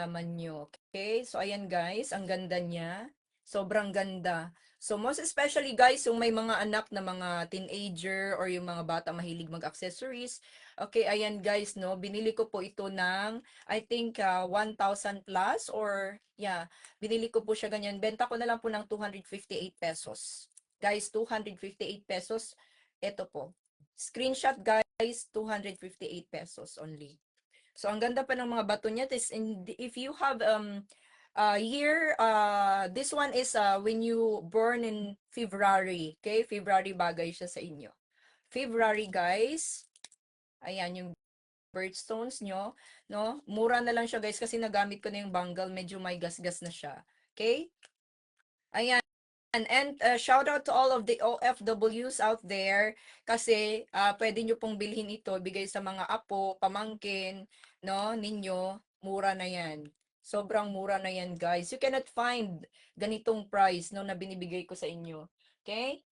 naman nyo. Okay? So, ayan guys, ang ganda niya. Sobrang ganda. So, most especially guys, yung may mga anak na mga teenager or yung mga bata mahilig mag-accessories. Okay, ayan guys, no, binili ko po ito ng, I think, 1,000 plus or, yeah, binili ko po siya ganyan. Benta ko na lang po ng 258 pesos. Guys, 258 pesos. Ito po. Screenshot guys, 258 pesos only. So, ang ganda pa ng mga bato niya. If you have year, this one is when you born in February. Okay? February bagay siya sa inyo. February, guys. Ayan, yung birthstones nyo. No? Mura na lang siya, guys, kasi nagamit ko na yung bangle. Medyo may gasgas na siya. Okay? Ayan. And shout out to all of the OFWs out there kasi pwede nyo pong bilhin ito, bigay sa mga apo, pamangkin, no, ninyo, mura na yan. Sobrang mura na yan, guys. You cannot find ganitong price no na binibigay ko sa inyo. Okay?